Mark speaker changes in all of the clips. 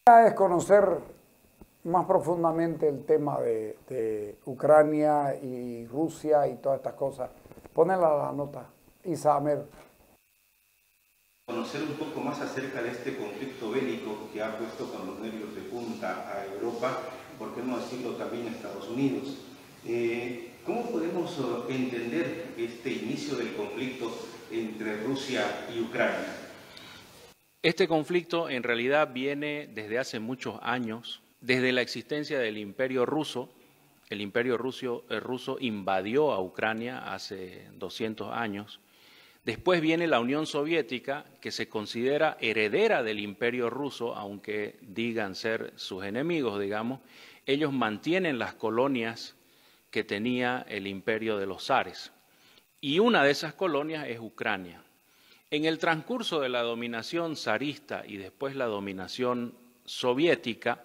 Speaker 1: Es conocer más profundamente el tema de Ucrania y Rusia y todas estas cosas. Ponela la nota, Isamer.
Speaker 2: Conocer un poco más acerca de este conflicto bélico que ha puesto con los nervios de punta a Europa, por qué no decirlo también a Estados Unidos. ¿Cómo podemos entender este inicio del conflicto entre Rusia y Ucrania?
Speaker 3: Este conflicto en realidad viene desde hace muchos años, desde la existencia del Imperio Ruso. El Imperio ruso invadió a Ucrania hace 200 años. Después viene la Unión Soviética, que se considera heredera del Imperio Ruso, aunque digan ser sus enemigos, digamos. Ellos mantienen las colonias que tenía el Imperio de los zares. Y una de esas colonias es Ucrania. En el transcurso de la dominación zarista y después la dominación soviética,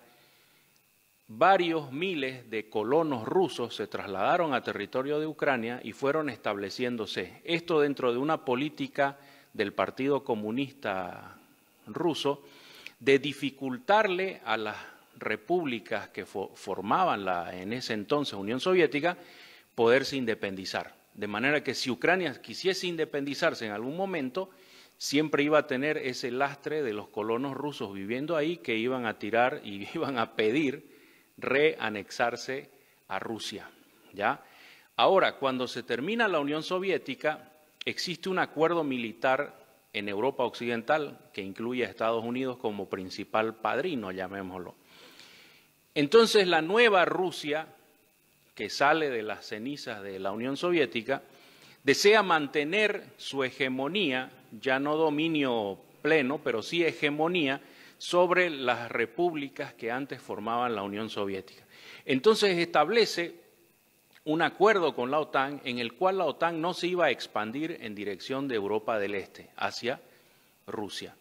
Speaker 3: varios miles de colonos rusos se trasladaron a territorio de Ucrania y fueron estableciéndose. Esto dentro de una política del Partido Comunista Ruso de dificultarle a las repúblicas que formaban en ese entonces Unión Soviética poderse independizar. De manera que si Ucrania quisiese independizarse en algún momento, siempre iba a tener ese lastre de los colonos rusos viviendo ahí que iban a tirar y iban a pedir reanexarse a Rusia, ¿ya? Ahora, cuando se termina la Unión Soviética, existe un acuerdo militar en Europa Occidental que incluye a Estados Unidos como principal padrino, llamémoslo. Entonces, la nueva Rusia, que sale de las cenizas de la Unión Soviética, desea mantener su hegemonía, ya no dominio pleno, pero sí hegemonía, sobre las repúblicas que antes formaban la Unión Soviética. Entonces establece un acuerdo con la OTAN en el cual la OTAN no se iba a expandir en dirección de Europa del Este, hacia Rusia,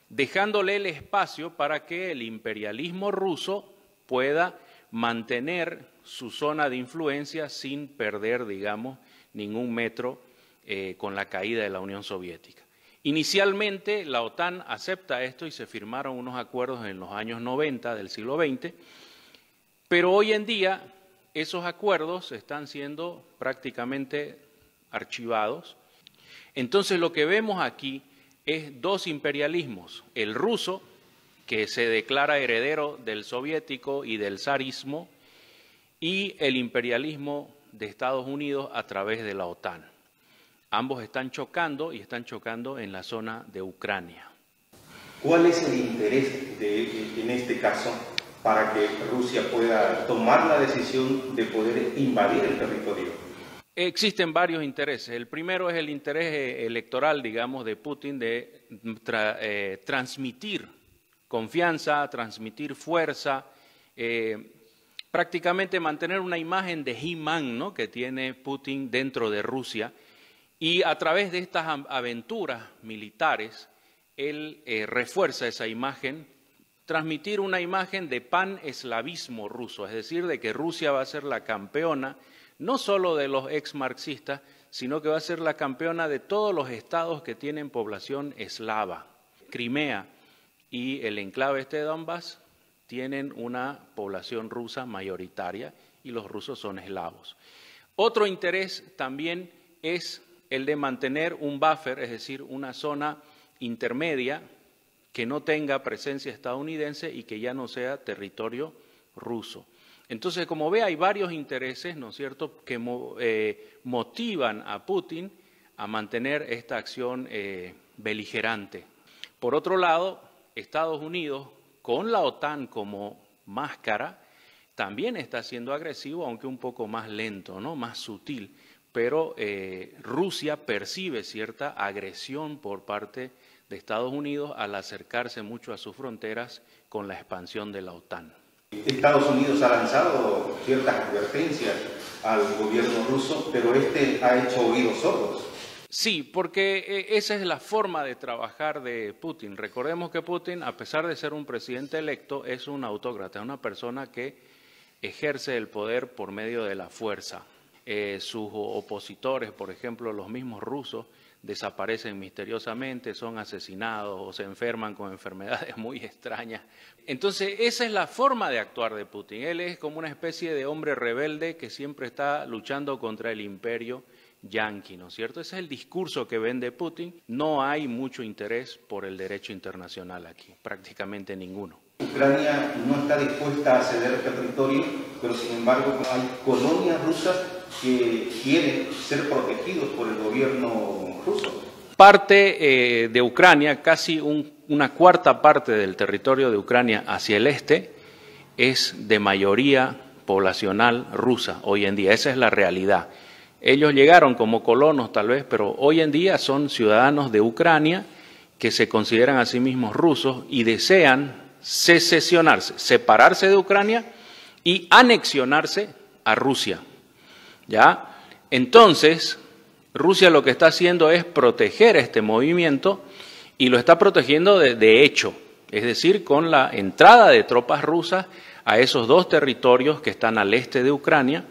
Speaker 3: dejándole el espacio para que el imperialismo ruso pueda mantener su zona de influencia sin perder, digamos, ningún metro con la caída de la Unión Soviética. Inicialmente la OTAN acepta esto y se firmaron unos acuerdos en los años 90 del siglo XX, pero hoy en día esos acuerdos están siendo prácticamente archivados. Entonces lo que vemos aquí es dos imperialismos, el ruso, que se declara heredero del soviético y del zarismo, y el imperialismo de Estados Unidos a través de la OTAN. Ambos están chocando y están chocando en la zona de Ucrania.
Speaker 2: ¿Cuál es el interés en este caso para que Rusia pueda tomar la decisión de poder invadir el territorio?
Speaker 3: Existen varios intereses. El primero es el interés electoral, digamos, de Putin de transmitir confianza, transmitir fuerza, prácticamente mantener una imagen de He-Man, ¿no?, que tiene Putin dentro de Rusia. Y a través de estas aventuras militares, él refuerza esa imagen, transmitir una imagen de pan-eslavismo ruso, es decir, de que Rusia va a ser la campeona, no solo de los ex-marxistas, sino que va a ser la campeona de todos los estados que tienen población eslava. Crimea y el enclave este de Donbass tienen una población rusa mayoritaria y los rusos son eslavos. Otro interés también es el de mantener un buffer, es decir, una zona intermedia que no tenga presencia estadounidense y que ya no sea territorio ruso. Entonces, como ve, hay varios intereses, ¿no es cierto?, que motivan a Putin a mantener esta acción beligerante. Por otro lado, Estados Unidos, con la OTAN como máscara, también está siendo agresivo, aunque un poco más lento, ¿no?, más sutil. Pero Rusia percibe cierta agresión por parte de Estados Unidos al acercarse mucho a sus fronteras con la expansión de la OTAN.
Speaker 2: Estados Unidos ha lanzado ciertas advertencias al gobierno ruso, pero este ha hecho oídos sordos.
Speaker 3: Sí, porque esa es la forma de trabajar de Putin. Recordemos que Putin, a pesar de ser un presidente electo, es un autócrata, una persona que ejerce el poder por medio de la fuerza. sus opositores, por ejemplo, los mismos rusos, desaparecen misteriosamente, son asesinados o se enferman con enfermedades muy extrañas. Entonces, esa es la forma de actuar de Putin. Él es como una especie de hombre rebelde que siempre está luchando contra el imperio yanqui, ¿no es cierto? Ese es el discurso que vende Putin. No hay mucho interés por el derecho internacional aquí, prácticamente ninguno.
Speaker 2: Ucrania no está dispuesta a ceder territorio, pero sin embargo hay colonias rusas que quieren ser protegidos por el gobierno ruso.
Speaker 3: Parte de Ucrania, casi una cuarta parte del territorio de Ucrania hacia el este, es de mayoría poblacional rusa hoy en día. Esa es la realidad. Ellos llegaron como colonos tal vez, pero hoy en día son ciudadanos de Ucrania que se consideran a sí mismos rusos y desean secesionarse, separarse de Ucrania y anexionarse a Rusia. ¿Ya? Entonces, Rusia lo que está haciendo es proteger este movimiento y lo está protegiendo de hecho, es decir, con la entrada de tropas rusas a esos dos territorios que están al este de Ucrania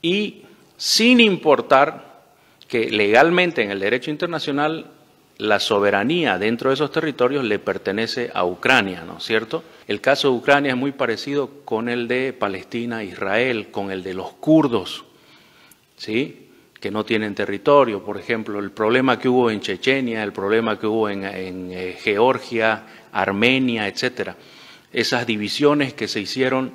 Speaker 3: y sin importar que legalmente en el derecho internacional la soberanía dentro de esos territorios le pertenece a Ucrania, ¿no es cierto? El caso de Ucrania es muy parecido con el de Palestina, Israel, con el de los kurdos, ¿sí? Que no tienen territorio, por ejemplo, el problema que hubo en Chechenia, el problema que hubo en Georgia, Armenia, etcétera. Esas divisiones que se hicieron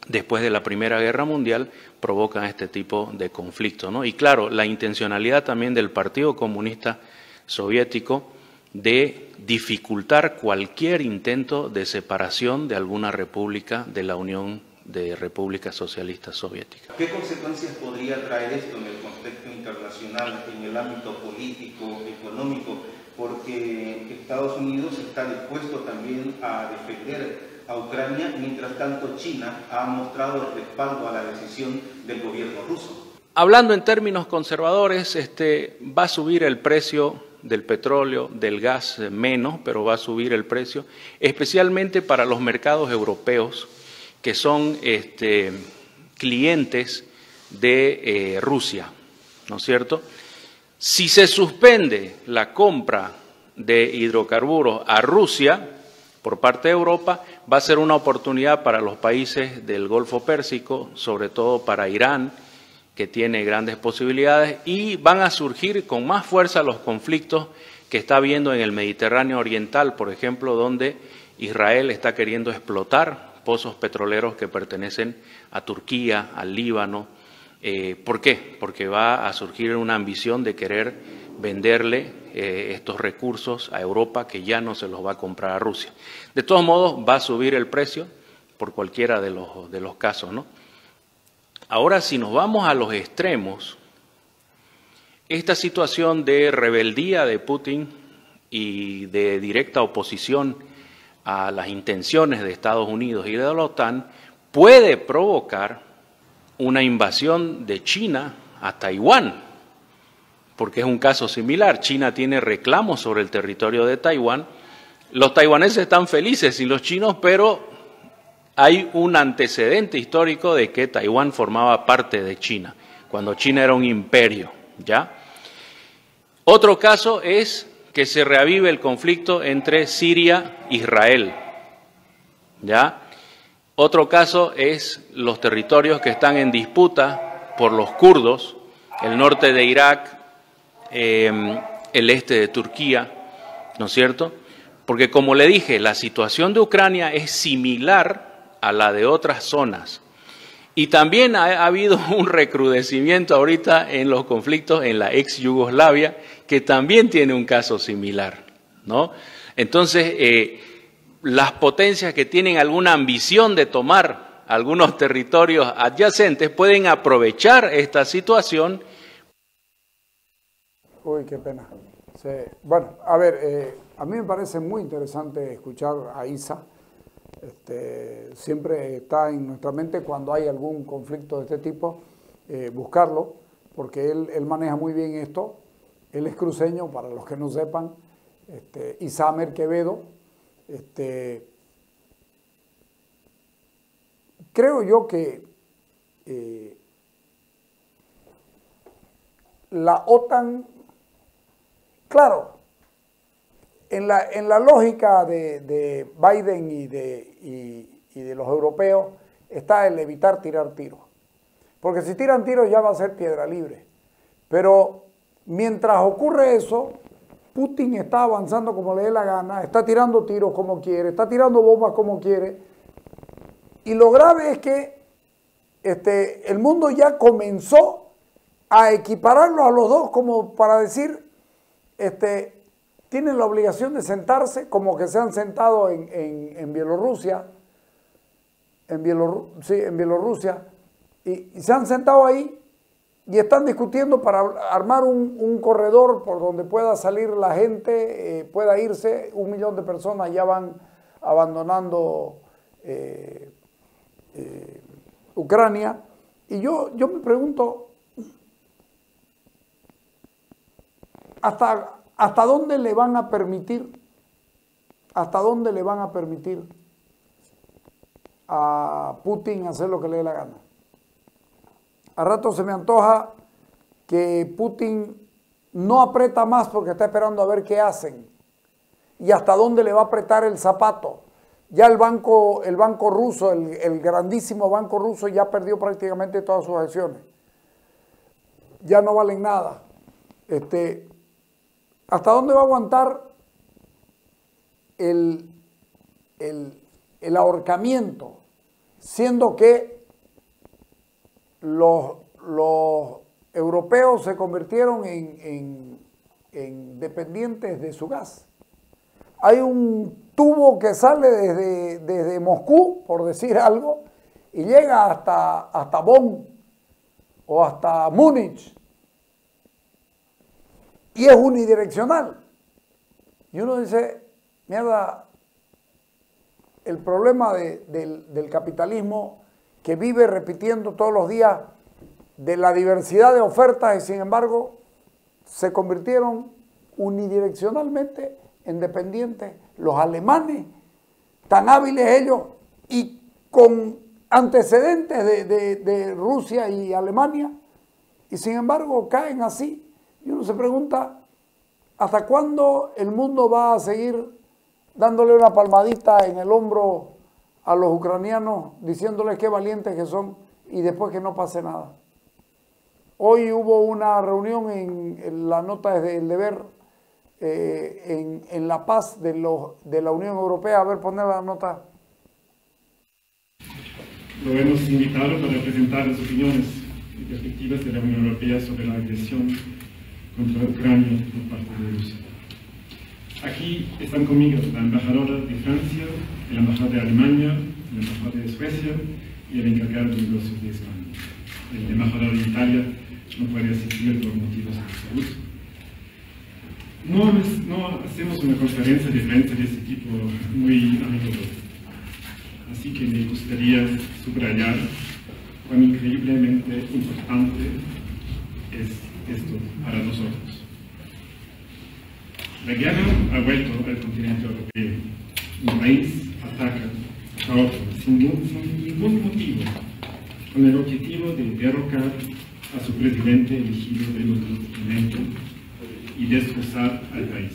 Speaker 3: después de la Primera Guerra Mundial provocan este tipo de conflicto, ¿no? Y claro, la intencionalidad también del Partido Comunista Soviético de dificultar cualquier intento de separación de alguna república de la Unión de Repúblicas Socialistas Soviéticas.
Speaker 2: ¿Qué consecuencias podría traer esto en el contexto internacional, en el ámbito político, económico? Porque Estados Unidos está dispuesto también a defender a Ucrania, mientras tanto China ha mostrado el respaldo a la decisión del gobierno ruso.
Speaker 3: Hablando en términos conservadores, va a subir el precio del petróleo, del gas menos, pero va a subir el precio, especialmente para los mercados europeos, que son clientes de Rusia, ¿no es cierto? Si se suspende la compra de hidrocarburos a Rusia por parte de Europa, va a ser una oportunidad para los países del Golfo Pérsico, sobre todo para Irán, que tiene grandes posibilidades, y van a surgir con más fuerza los conflictos que está habiendo en el Mediterráneo Oriental, por ejemplo, donde Israel está queriendo explotar pozos petroleros que pertenecen a Turquía, al Líbano. ¿Por qué? Porque va a surgir una ambición de querer venderle estos recursos a Europa, que ya no se los va a comprar a Rusia. De todos modos, va a subir el precio por cualquiera de los casos, ¿no? Ahora, si nos vamos a los extremos, esta situación de rebeldía de Putin y de directa oposición a las intenciones de Estados Unidos y de la OTAN puede provocar una invasión de China a Taiwán, porque es un caso similar. China tiene reclamos sobre el territorio de Taiwán. Los taiwaneses están felices sin los chinos, pero hay un antecedente histórico de que Taiwán formaba parte de China, cuando China era un imperio, ¿ya? Otro caso es que se reavive el conflicto entre Siria e Israel, ¿ya? Otro caso es los territorios que están en disputa por los kurdos, el norte de Irak, el este de Turquía, ¿no es cierto? Porque, como le dije, la situación de Ucrania es similar a la de otras zonas. Y también ha habido un recrudecimiento ahorita en los conflictos en la ex Yugoslavia, que también tiene un caso similar, ¿no? Entonces, las potencias que tienen alguna ambición de tomar algunos territorios adyacentes pueden aprovechar esta situación.
Speaker 1: Uy, qué pena. Sí. Bueno, a ver, a mí me parece muy interesante escuchar a Isa. Siempre está en nuestra mente cuando hay algún conflicto de este tipo, buscarlo, porque él maneja muy bien esto. Él es cruceño, para los que no sepan, Isamer Quevedo. Creo yo que la OTAN, claro, en la lógica de Biden y de los europeos está el evitar tirar tiros. Porque si tiran tiros ya va a ser piedra libre. Pero mientras ocurre eso, Putin está avanzando como le dé la gana, está tirando tiros como quiere, está tirando bombas como quiere. Y lo grave es que el mundo ya comenzó a equipararlo a los dos como para decir, tienen la obligación de sentarse como que se han sentado en Bielorrusia, en Bielorrusia, y se han sentado ahí y están discutiendo para armar un corredor por donde pueda salir la gente, pueda irse. 1 millón de personas ya van abandonando Ucrania. Y yo me pregunto, ¿hasta dónde le van a permitir? ¿Hasta dónde le van a permitir a Putin hacer lo que le dé la gana? A rato se me antoja que Putin no aprieta más porque está esperando a ver qué hacen y hasta dónde le va a apretar el zapato. Ya el banco ruso, el grandísimo banco ruso, ya perdió prácticamente todas sus acciones. Ya no valen nada. ¿Hasta dónde va a aguantar el ahorcamiento? Siendo que los europeos se convirtieron en dependientes de su gas. Hay un tubo que sale desde Moscú, por decir algo, y llega hasta Bonn o hasta Múnich. Y es unidireccional. Y uno dice, mierda, el problema del capitalismo que vive repitiendo todos los días de la diversidad de ofertas y sin embargo se convirtieron unidireccionalmente en dependientes. Los alemanes, tan hábiles ellos y con antecedentes de Rusia y Alemania, y sin embargo caen así. Y uno se pregunta, ¿hasta cuándo el mundo va a seguir dándole una palmadita en el hombro a los ucranianos, diciéndoles qué valientes que son y después que no pase nada? Hoy hubo una reunión en la nota desde El Deber en La Paz de la Unión Europea. A ver, poner la nota.
Speaker 4: Lo hemos invitado para presentar las opiniones y perspectivas de la Unión Europea sobre la agresión contra Ucrania por parte de Rusia. Aquí están conmigo la embajadora de Francia, el embajador de Alemania, el embajador de Suecia y el encargado de negocios de España. El embajador de Italia no puede asistir por motivos de salud. No hacemos una conferencia de prensa de este tipo muy a menudo. Así que me gustaría subrayar cuán increíblemente importante es esto para nosotros. La guerra ha vuelto al continente europeo. Un país ataca a otro sin ningún motivo, con el objetivo de derrocar a su presidente elegido de nuestro continente y destrozar al país.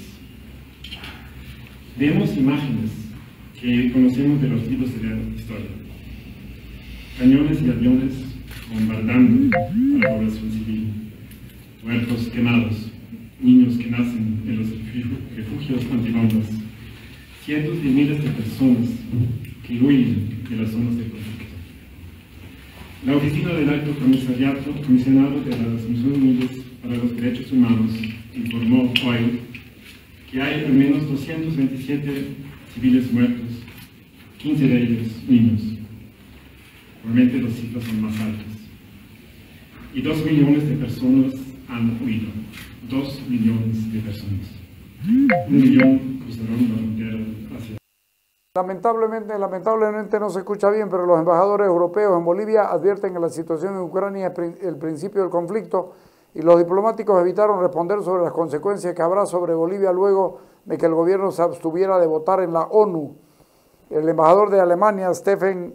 Speaker 4: Vemos imágenes que conocemos de los libros de la historia. Cañones y aviones bombardando a la población civil, muertos quemados, niños que nacen en los refugios antibombas, cientos de miles de personas que huyen de las zonas de conflicto. La oficina del Alto Comisionado de las Naciones Unidas para los Derechos Humanos informó hoy que hay al menos 227 civiles muertos, 15 de ellos niños. Probablemente las cifras son más altas. Y 2 millones de personas han huido. 2 millones de personas. 1 millón cruzaron la frontera hacia...
Speaker 1: Lamentablemente no se escucha bien, pero los embajadores europeos en Bolivia advierten que la situación en Ucrania es el principio del conflicto y los diplomáticos evitaron responder sobre las consecuencias que habrá sobre Bolivia luego de que el gobierno se abstuviera de votar en la ONU. El embajador de Alemania, Stefan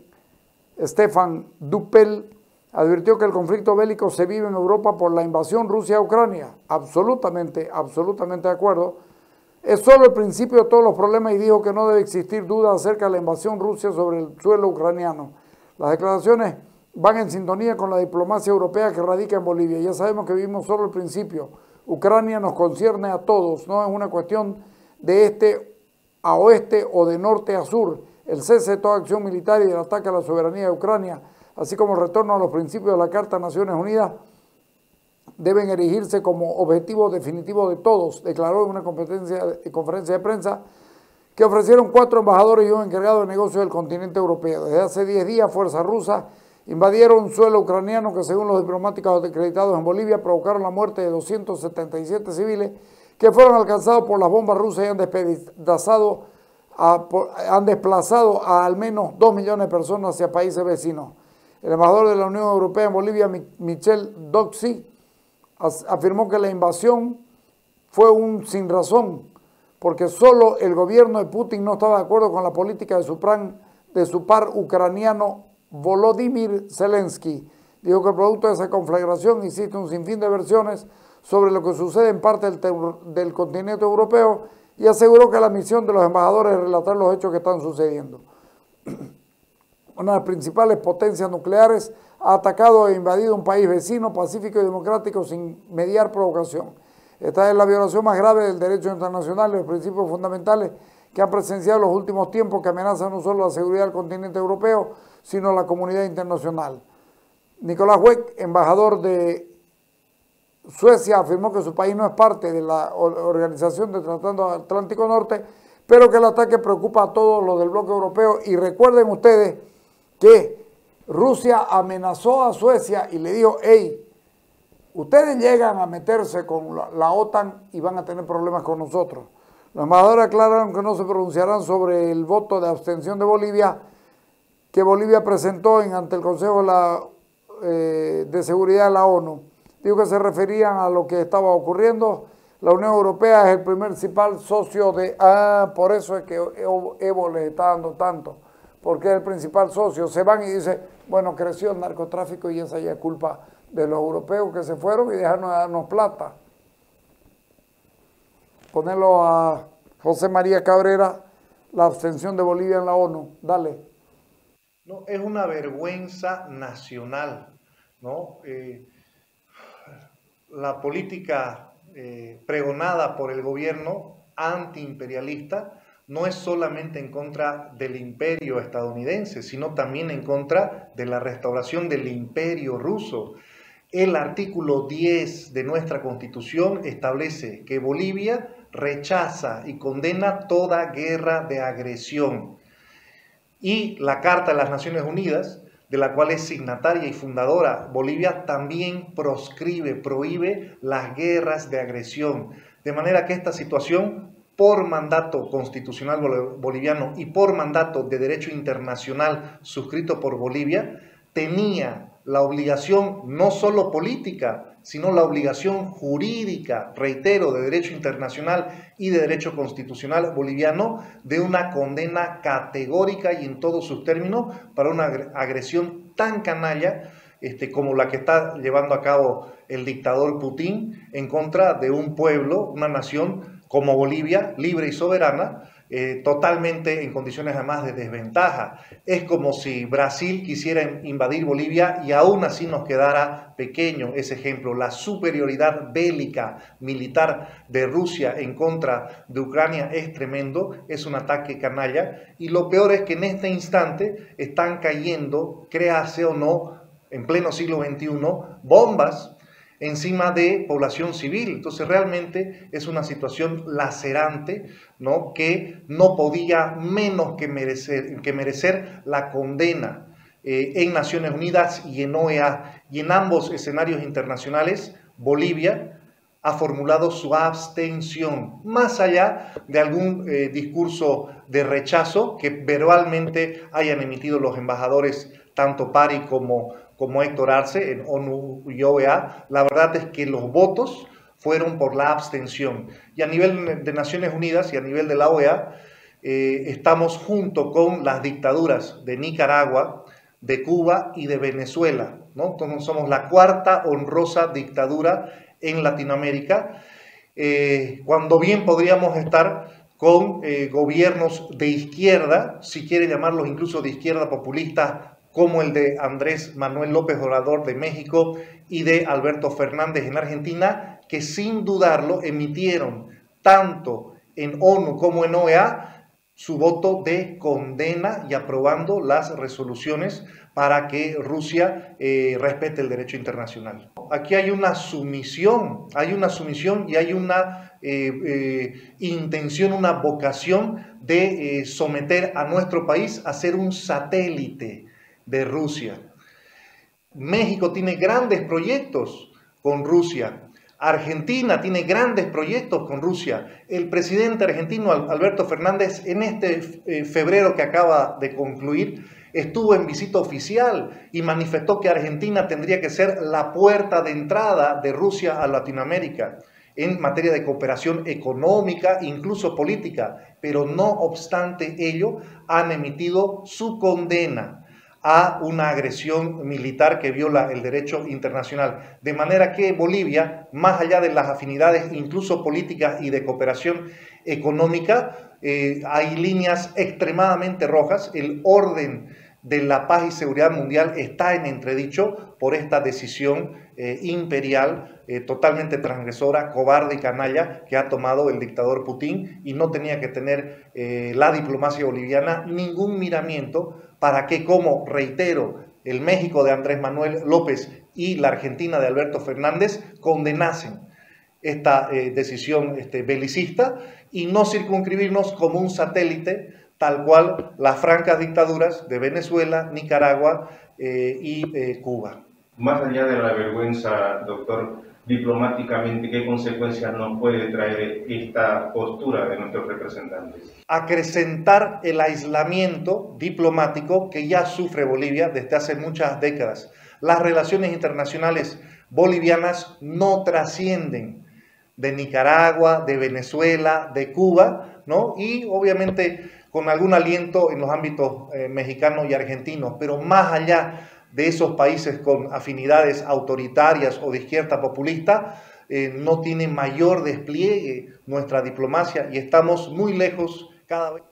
Speaker 1: Duppel, Advirtió que el conflicto bélico se vive en Europa por la invasión Rusia a Ucrania. Absolutamente de acuerdo. Es solo el principio de todos los problemas y dijo que no debe existir duda acerca de la invasión rusa sobre el suelo ucraniano. Las declaraciones van en sintonía con la diplomacia europea que radica en Bolivia. Ya sabemos que vivimos solo el principio. Ucrania nos concierne a todos, no es una cuestión de este a oeste o de norte a sur. El cese de toda acción militar y del ataque a la soberanía de Ucrania, así como el retorno a los principios de la Carta de Naciones Unidas, deben erigirse como objetivo definitivo de todos, declaró en una conferencia de prensa que ofrecieron 4 embajadores y un encargado de negocios del continente europeo. Desde hace 10 días, fuerzas rusas invadieron suelo ucraniano que, según los diplomáticos acreditados en Bolivia, provocaron la muerte de 277 civiles que fueron alcanzados por las bombas rusas y han desplazado a al menos 2 millones de personas hacia países vecinos. El embajador de la Unión Europea en Bolivia, Michel Doxy, afirmó que la invasión fue un sin razón, porque solo el gobierno de Putin no estaba de acuerdo con la política de su par ucraniano Volodymyr Zelensky. Dijo que el producto de esa conflagración existe un sinfín de versiones sobre lo que sucede en parte del continente europeo y aseguró que la misión de los embajadores es relatar los hechos que están sucediendo. Una de las principales potencias nucleares ha atacado e invadido un país vecino, pacífico y democrático sin mediar provocación. Esta es la violación más grave del derecho internacional y los principios fundamentales que han presenciado en los últimos tiempos, que amenazan no solo la seguridad del continente europeo, sino la comunidad internacional. Nicolás Weck, embajador de Suecia, afirmó que su país no es parte de la Organización del Tratado Atlántico Norte, pero que el ataque preocupa a todos los del bloque europeo. Y recuerden ustedes que Rusia amenazó a Suecia y le dijo: hey, ustedes llegan a meterse con la OTAN y van a tener problemas con nosotros. Los embajadores aclararon que no se pronunciarán sobre el voto de abstención de Bolivia, que Bolivia presentó ante el Consejo de Seguridad de la ONU. Dijo que se referían a lo que estaba ocurriendo. La Unión Europea es el principal socio de... por eso es que Evo les está dando tanto, porque es el principal socio. Se van y dicen, bueno, creció el narcotráfico y esa ya es culpa de los europeos que se fueron y dejaron de darnos plata. Ponerlo a José María Cabrera, la abstención de Bolivia en la ONU. Dale.
Speaker 5: No, es una vergüenza nacional, ¿no? La política pregonada por el gobierno antiimperialista no es solamente en contra del imperio estadounidense, sino también en contra de la restauración del imperio ruso. El artículo 10 de nuestra Constitución establece que Bolivia rechaza y condena toda guerra de agresión. Y la Carta de las Naciones Unidas, de la cual es signataria y fundadora, Bolivia también prohíbe las guerras de agresión. De manera que esta situación, por mandato constitucional boliviano y por mandato de derecho internacional suscrito por Bolivia, tenía la obligación no solo política, sino la obligación jurídica, reitero, de derecho internacional y de derecho constitucional boliviano, de una condena categórica y en todos sus términos para una agresión tan canalla como la que está llevando a cabo el dictador Putin en contra de un pueblo, una nación como Bolivia, libre y soberana, totalmente en condiciones además de desventaja. Es como si Brasil quisiera invadir Bolivia y aún así nos quedara pequeño ese ejemplo. La superioridad bélica militar de Rusia en contra de Ucrania es tremendo, es un ataque canalla, y lo peor es que en este instante están cayendo, créase o no, en pleno siglo XXI, bombas encima de población civil. Entonces realmente es una situación lacerante, ¿no?, que no podía menos que merecer la condena en Naciones Unidas y en OEA. Y en ambos escenarios internacionales, Bolivia ha formulado su abstención, más allá de algún discurso de rechazo que verbalmente hayan emitido los embajadores, tanto Pari como Héctor Arce en ONU y OEA. La verdad es que los votos fueron por la abstención. Y a nivel de Naciones Unidas y a nivel de la OEA, estamos junto con las dictaduras de Nicaragua, de Cuba y de Venezuela, ¿no? Entonces somos la cuarta honrosa dictadura en Latinoamérica, cuando bien podríamos estar con gobiernos de izquierda, si quiere llamarlos incluso de izquierda populista, como el de Andrés Manuel López Obrador de México y de Alberto Fernández en Argentina, que sin dudarlo emitieron tanto en ONU como en OEA su voto de condena y aprobando las resoluciones para que Rusia respete el derecho internacional. Aquí hay una sumisión y hay una intención, una vocación de someter a nuestro país a ser un satélite de Rusia. México tiene grandes proyectos con Rusia. Argentina tiene grandes proyectos con Rusia. El presidente argentino Alberto Fernández en este febrero que acaba de concluir estuvo en visita oficial y manifestó que Argentina tendría que ser la puerta de entrada de Rusia a Latinoamérica en materia de cooperación económica, incluso política, pero no obstante ello han emitido su condena a una agresión militar que viola el derecho internacional. De manera que Bolivia, más allá de las afinidades incluso políticas y de cooperación económica, hay líneas extremadamente rojas. El orden de la paz y seguridad mundial está en entredicho por esta decisión imperial, totalmente transgresora, cobarde y canalla que ha tomado el dictador Putin, y no tenía que tener la diplomacia boliviana ningún miramiento para que, como reitero, el México de Andrés Manuel López y la Argentina de Alberto Fernández condenasen esta decisión belicista y no circunscribirnos como un satélite, tal cual las francas dictaduras de Venezuela, Nicaragua y Cuba.
Speaker 2: Más allá de la vergüenza, doctor, diplomáticamente, ¿qué consecuencias nos puede traer esta postura de nuestros representantes?
Speaker 5: Acrecentar el aislamiento diplomático que ya sufre Bolivia desde hace muchas décadas. Las relaciones internacionales bolivianas no trascienden de Nicaragua, de Venezuela, de Cuba, ¿no? Y obviamente con algún aliento en los ámbitos mexicanos y argentinos, pero más allá de esos países con afinidades autoritarias o de izquierda populista, no tiene mayor despliegue nuestra diplomacia y estamos muy lejos cada vez.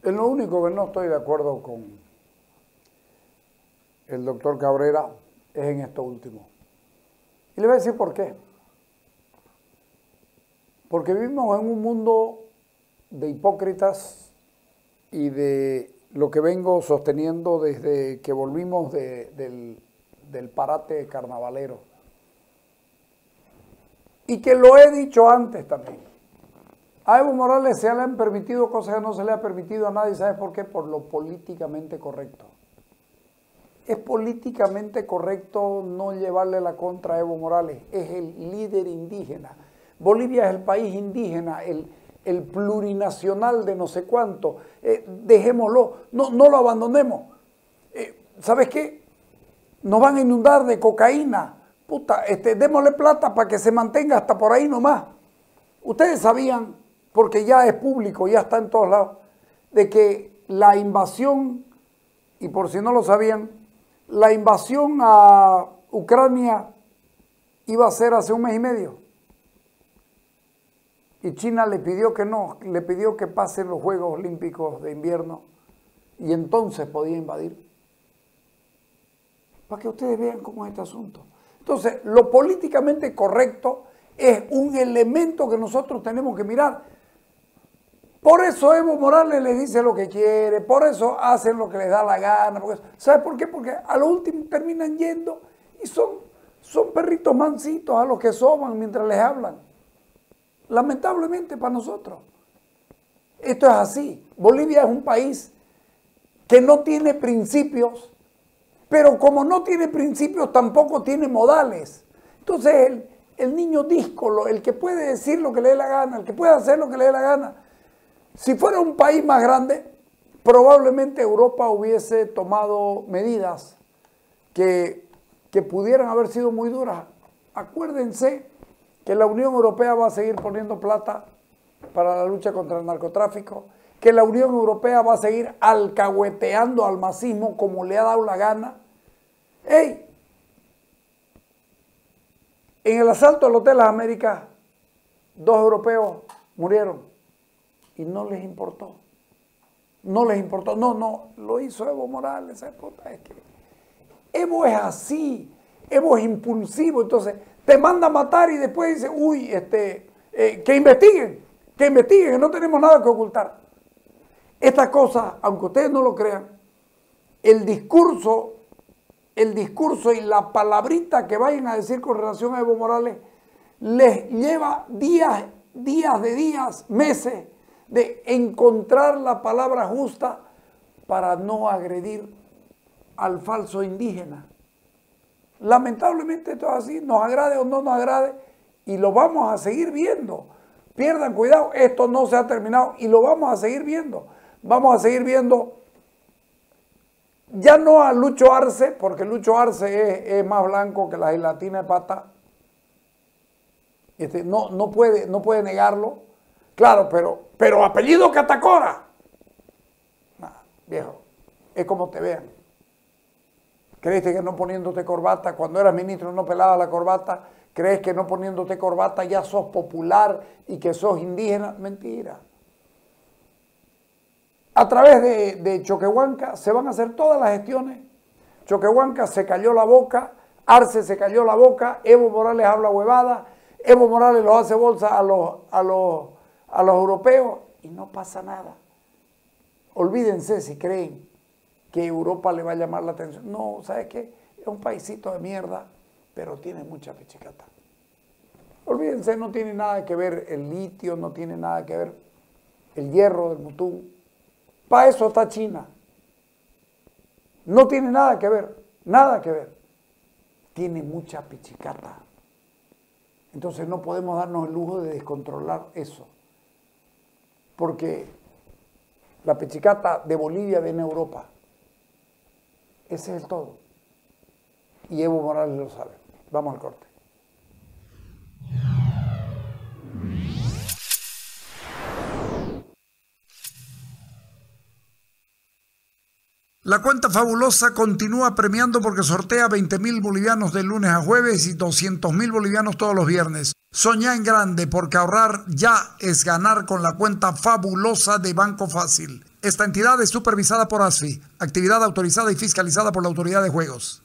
Speaker 1: En lo único que no estoy de acuerdo con el doctor Cabrera es en esto último. Y le voy a decir por qué. Porque vivimos en un mundo de hipócritas y de lo que vengo sosteniendo desde que volvimos del parate carnavalero. Y que lo he dicho antes también. A Evo Morales se le han permitido cosas que no se le ha permitido a nadie. ¿Sabes por qué? Por lo políticamente correcto. Es políticamente correcto no llevarle la contra a Evo Morales. Es el líder indígena. Bolivia es el país indígena, el plurinacional de no sé cuánto. Dejémoslo, no lo abandonemos. ¿Sabes qué? Nos van a inundar de cocaína. Puta, démosle plata para que se mantenga hasta por ahí nomás. Ustedes sabían, porque ya es público, ya está en todos lados, de que la invasión, y por si no lo sabían, la invasión a Ucrania iba a ser hace un mes y medio. Y China le pidió que no, le pidió que pasen los Juegos Olímpicos de invierno y entonces podía invadir. Para que ustedes vean cómo es este asunto. Entonces, lo políticamente correcto es un elemento que nosotros tenemos que mirar. Por eso Evo Morales les dice lo que quiere, por eso hacen lo que les da la gana. ¿Sabe por qué? Porque a lo último terminan yendo y son perritos mansitos a los que soban mientras les hablan. Lamentablemente para nosotros. Esto es así. Bolivia es un país que no tiene principios, pero como no tiene principios tampoco tiene modales. Entonces el niño díscolo, el que puede decir lo que le dé la gana, el que puede hacer lo que le dé la gana. Si fuera un país más grande, probablemente Europa hubiese tomado medidas que pudieran haber sido muy duras. Acuérdense que la Unión Europea va a seguir poniendo plata para la lucha contra el narcotráfico, que la Unión Europea va a seguir alcahueteando al masismo como le ha dado la gana. ¡Ey! En el asalto al Hotel Las Américas, 2 europeos murieron y no les importó. No les importó. No, lo hizo Evo Morales. Es que Evo es así. Evo es impulsivo. Entonces, te manda a matar y después dice, uy, que investiguen, que no tenemos nada que ocultar. Estas cosas, aunque ustedes no lo crean, el discurso y la palabrita que vayan a decir con relación a Evo Morales les lleva días, meses de encontrar la palabra justa para no agredir al falso indígena. Lamentablemente esto es así, nos agrade o no nos agrade, y lo vamos a seguir viendo. Pierdan cuidado, esto no se ha terminado y lo vamos a seguir viendo. Vamos a seguir viendo, ya no a Lucho Arce, porque Lucho Arce es más blanco que la gelatina de pata. No puede negarlo. Claro, pero apellido Catacora. Nah, viejo, es como te vean. ¿Creíste que no poniéndote corbata, cuando eras ministro no pelabas la corbata? ¿Crees que no poniéndote corbata ya sos popular y que sos indígena? Mentira. A través de Choquehuanca se van a hacer todas las gestiones. Choquehuanca se cayó la boca, Arce se cayó la boca, Evo Morales habla huevada, Evo Morales los hace bolsa a los europeos y no pasa nada. Olvídense si creen que Europa le va a llamar la atención. No, ¿sabes qué? Es un paisito de mierda, pero tiene mucha pichicata. Olvídense, no tiene nada que ver el litio, no tiene nada que ver el hierro del Mutún. Para eso está China. No tiene nada que ver, nada que ver. Tiene mucha pichicata. Entonces no podemos darnos el lujo de descontrolar eso. Porque la pichicata de Bolivia viene a Europa. Ese es el todo. Y Evo Morales lo sabe. Vamos al corte. La cuenta fabulosa continúa premiando porque sortea 20.000 bolivianos de lunes a jueves y 200.000 bolivianos todos los viernes. Soñá en grande porque ahorrar ya es ganar con la cuenta fabulosa de Banco Fácil. Esta entidad es supervisada por ASFI, actividad autorizada y fiscalizada por la Autoridad de Juegos.